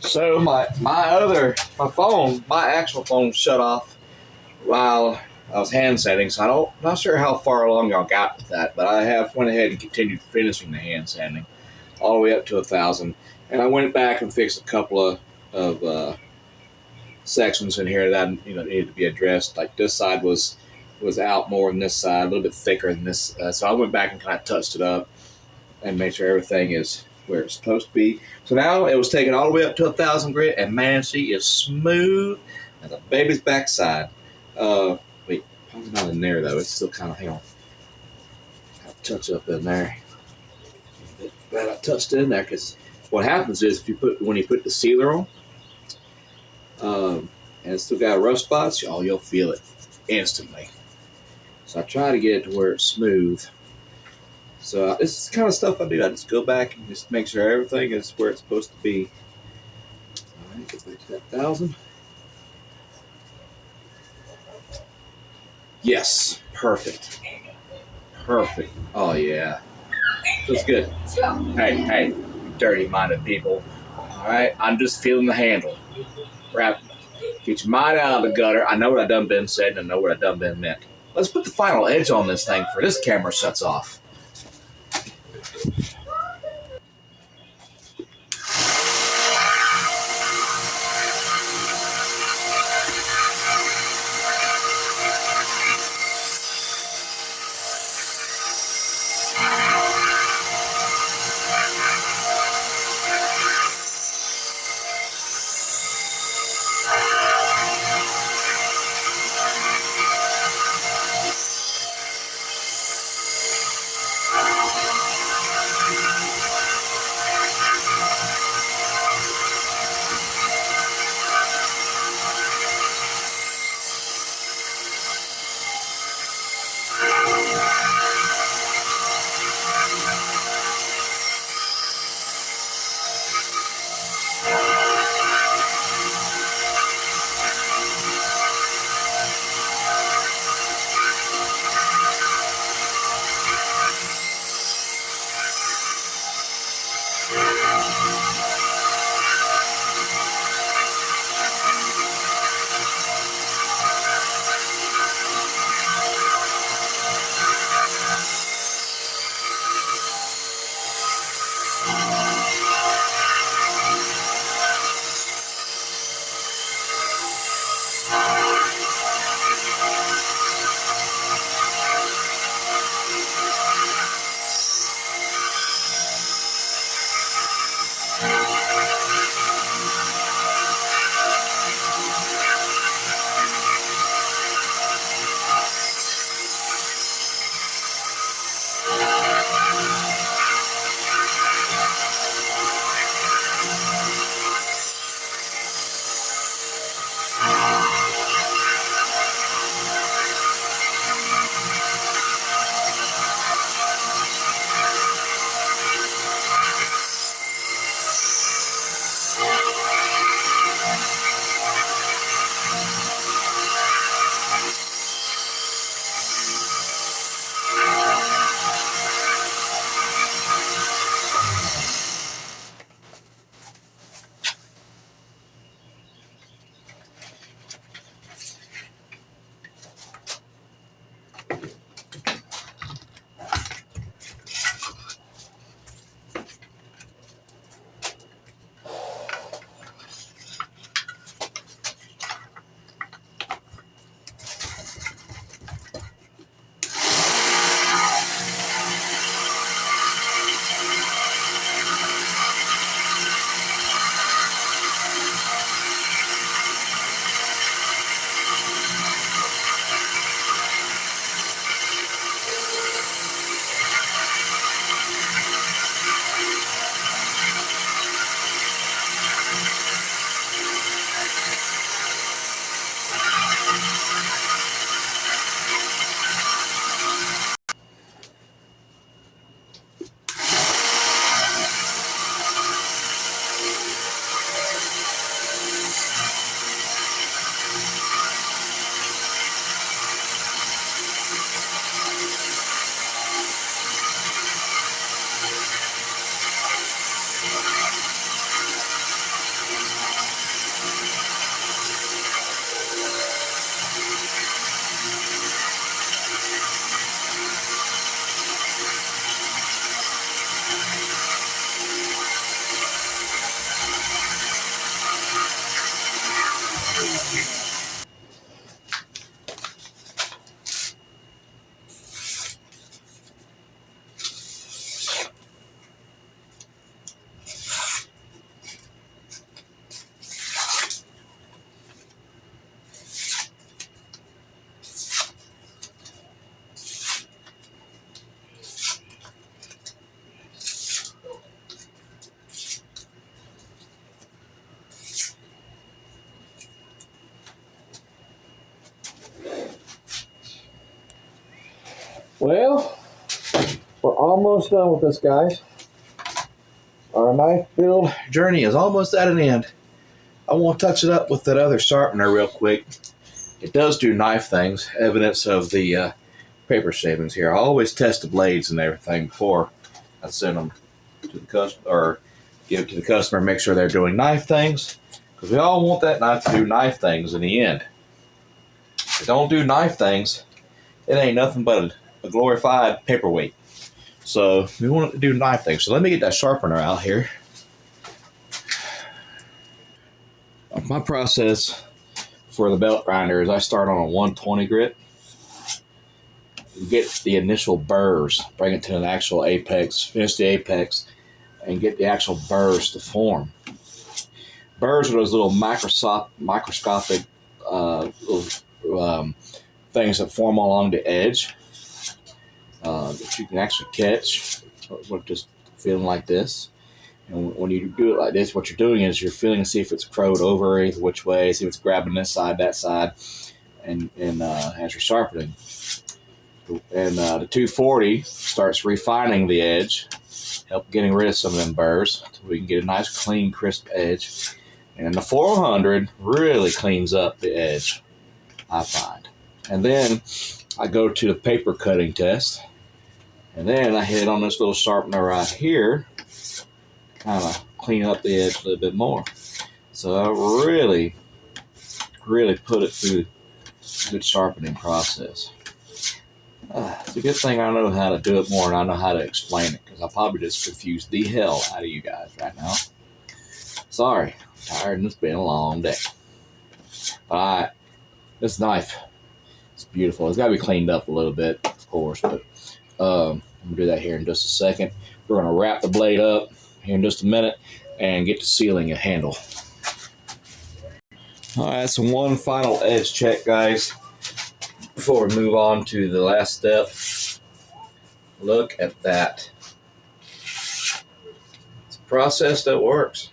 So my actual phone shut off while I was hand sanding. So not sure how far along y'all got with that, but I have went ahead and continued finishing the hand sanding all the way up to 1,000. And I went back and fixed a couple of sections in here that needed to be addressed. Like this side was out more than this side, a little bit thicker than this. So I went back and kind of touched it up and made sure everything is where it's supposed to be. So now it was taken all the way up to 1,000 grit, and man, she is smooth as a baby's backside. Wait, probably not in there though. It's still kind of hang on. I'll touch up in there. Glad I touched it in there because what happens is when you put the sealer on, and it's still got rough spots, you'll feel it instantly. So I try to get it to where it's smooth. So this is the kind of stuff I do. I just go back and just make sure everything is where it's supposed to be. All right, get back to that 1,000. Yes, perfect. Perfect. Oh yeah, feels good. Hey, dirty-minded people. All right, I'm just feeling the handle. Wrap. Get your mind out of the gutter. I know what I done been said and I know what I done been meant. Let's put the final edge on this thing before this camera shuts off. Well, we're almost done with this, guys. Our knife build journey is almost at an end. I want to touch it up with that other sharpener real quick. It does do knife things, evidence of the paper shavings here. I always test the blades and everything before I send them to the customer or give it to the customer, make sure they're doing knife things, because we all want that knife to do knife things in the end. If it don't do knife things, it ain't nothing but a glorified paperweight. So we want it to do knife things. So let me get that sharpener out here. My process for the belt grinder is I start on a 120 grit, get the initial burrs, bring it to an actual apex, finish the apex, and get the actual burrs to form. Burrs are those little microscopic little things that form along the edge that you can actually catch with just feeling like this. And when you do it like this, what you're doing is you're feeling to see if it's crowed over either which way, see if it's grabbing this side, that side, and as you're sharpening. And the 240 starts refining the edge, help getting rid of some of them burrs so we can get a nice, clean, crisp edge. And the 400 really cleans up the edge, I find. And then I go to the paper cutting test, and then I hit on this little sharpener right here, kind of clean up the edge a little bit more. So I really put it through a good sharpening process. It's a good thing I know how to do it more and I know how to explain it, because I probably just confused the hell out of you guys right now. Sorry, I'm tired and it's been a long day. Alright, this knife, it's beautiful. It's got to be cleaned up a little bit, of course, but I'm going to do that here in just a second. We're going to wrap the blade up here in just a minute and get to sealing a handle. Alright, so one final edge check, guys, before we move on to the last step. Look at that. It's a process that works.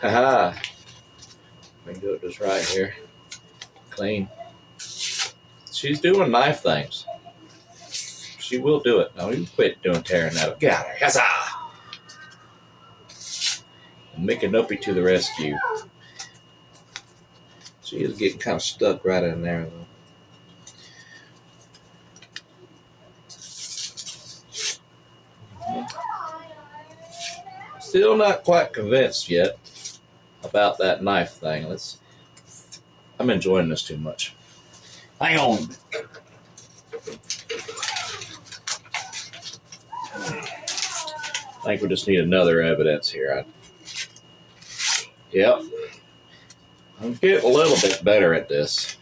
Haha. We can do it just right here. Clean. She's doing knife things. She will do it. Now you quit doing tearing that up. Get out of here. Huzzah! And Mickey to the rescue. She is getting kind of stuck right in there, though. Still not quite convinced yet about that knife thing. I'm enjoying this too much. Hang on. I think we just need another evidence here. Yep. I'm getting a little bit better at this.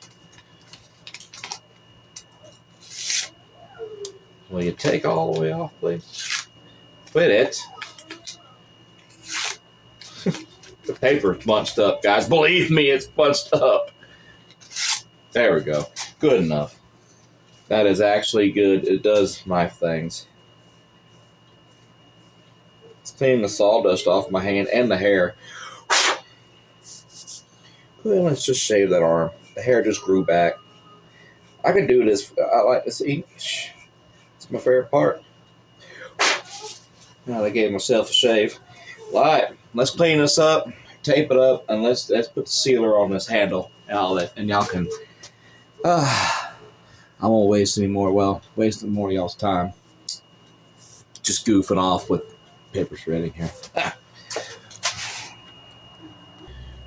Will you take all the way off, please? Quit it. The paper's bunched up, guys. Believe me, it's bunched up. There we go. Good enough. That is actually good. It does knife things. It's cleaning the sawdust off my hand and the hair. Well, let's just shave that arm. The hair just grew back. I can do this. I like to see. It's my favorite part. Now I gave myself a shave. All right, let's clean this up, tape it up, and let's put the sealer on this handle and all that. And y'all can. I won't waste more of y'all's time. Just goofing off with paper shredding here.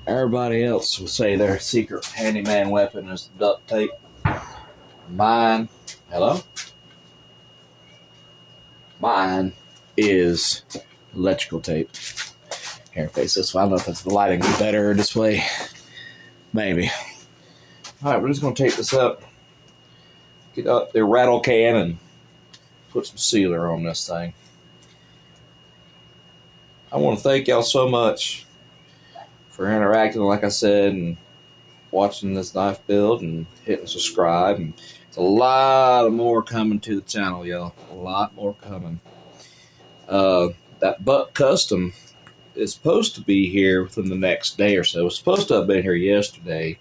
Everybody else will say their secret handyman weapon is duct tape. Mine, hello? Mine is electrical tape. Here, face this way. I don't know if the lighting is better this way. Maybe. Alright, we're just going to tape this up. Get up the rattle can and put some sealer on this thing. I want to thank y'all so much for interacting, like I said, and watching this knife build and hitting subscribe. And it's a lot more coming to the channel, y'all. A lot more coming. That Buck Custom is supposed to be here within the next day or so. It was supposed to have been here yesterday.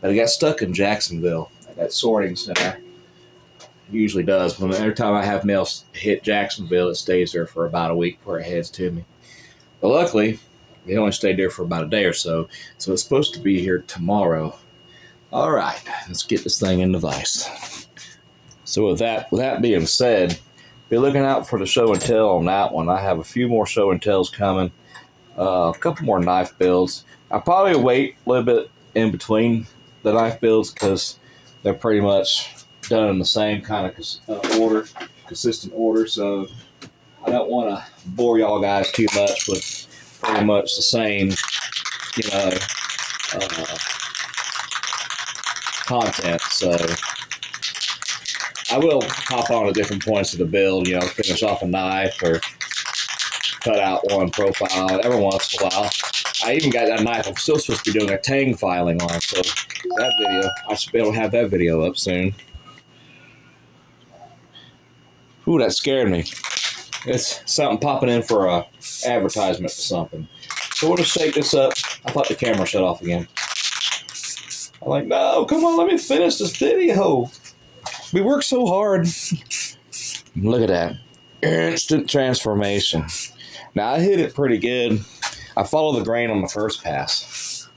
and it got stuck in Jacksonville at that sorting center. Usually does. When every time I have mail hit Jacksonville, it stays there for about a week before it heads to me. But luckily, it only stayed there for about a day or so, so it's supposed to be here tomorrow. All right, let's get this thing in the vise. So with that being said, be looking out for the show and tell on that one. I have a few more show and tells coming, a couple more knife builds. I'll probably wait a little bit in between the knife builds because they're pretty much done in the same kind of order, consistent order. So I don't want to bore y'all guys too much with pretty much the same, content. So I will hop on at different points of the build, finish off a knife or cut out one profile every once in a while. I even got that knife I'm still supposed to be doing a tang filing on, so that video, I should be able to have that video up soon. Ooh, that scared me. It's something popping in for a advertisement for something. So we'll just shake this up. I thought the camera shut off again. I'm like, no, come on, let me finish this video. We work so hard. Look at that. Instant transformation. Now, I hit it pretty good. I follow the grain on the first pass,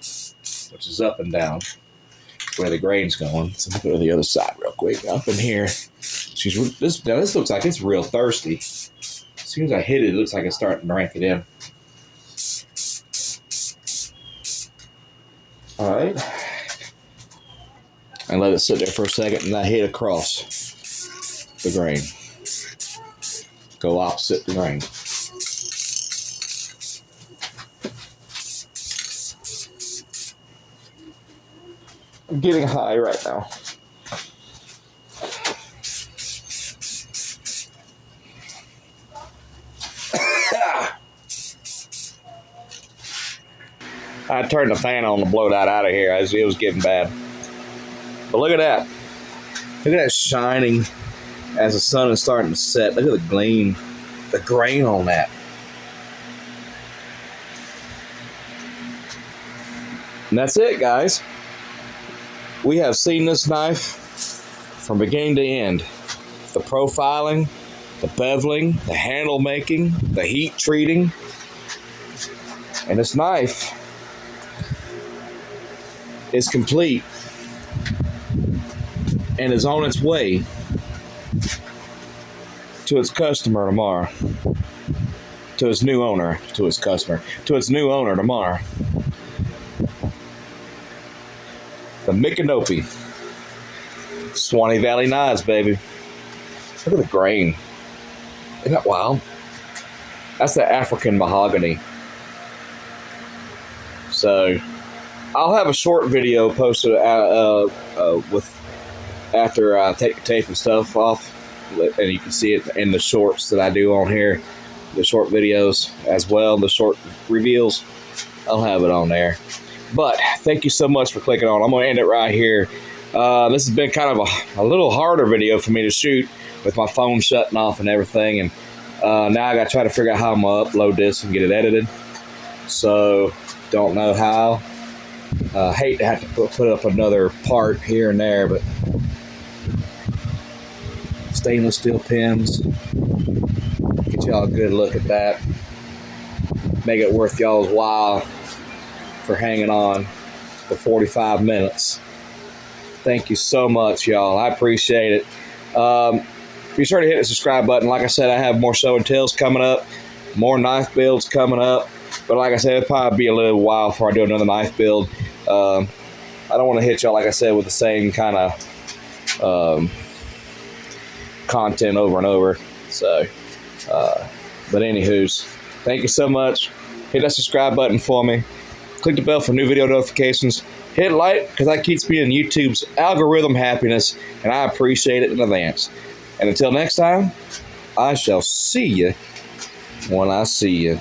which is up and down, where the grain's going. So let me go to the other side real quick. Up in here. This looks like it's real thirsty. As soon as I hit it, it looks like it's starting to drink it in. All right. And let it sit there for a second, and I hit across the grain. Go opposite the grain. I'm getting high right now. I turned the fan on to blow that out of here as it was getting bad. But look at that. Look at that shining as the sun is starting to set. Look at the gleam, the grain on that. And that's it, guys. We have seen this knife from beginning to end. The profiling, the beveling, the handle making, the heat treating. And this knife is complete and is on its way to its customer tomorrow. To its new owner, to its customer, to its new owner tomorrow. The Micanopy Swanee Valley Knives, baby. Look at the grain. Isn't that wild? That's the African mahogany. So I'll have a short video posted after I take the tape and stuff off, and you can see it in the shorts that I do on here, the short videos as well, the short reveals. I'll have it on there. But thank you so much for clicking on. I'm going to end it right here. This has been kind of a little harder video for me to shoot with my phone shutting off and everything, and now I got to try to figure out how I'm going to upload this and get it edited. So don't know how. Hate to have to put up another part here and there, but stainless steel pins. Get y'all a good look at that. Make it worth y'all's while for hanging on for 45 minutes. Thank you so much, y'all. I appreciate it. Be sure to hit the subscribe button. Like I said, I have more show and tells coming up, more knife builds coming up. But like I said, it'll probably be a little while before I do another knife build. I don't want to hit y'all, like I said, with the same kind of content over and over. So, but anywho's, thank you so much. Hit that subscribe button for me. Click the bell for new video notifications. Hit like, because that keeps me in YouTube's algorithm happiness, and I appreciate it in advance. And until next time, I shall see you when I see you.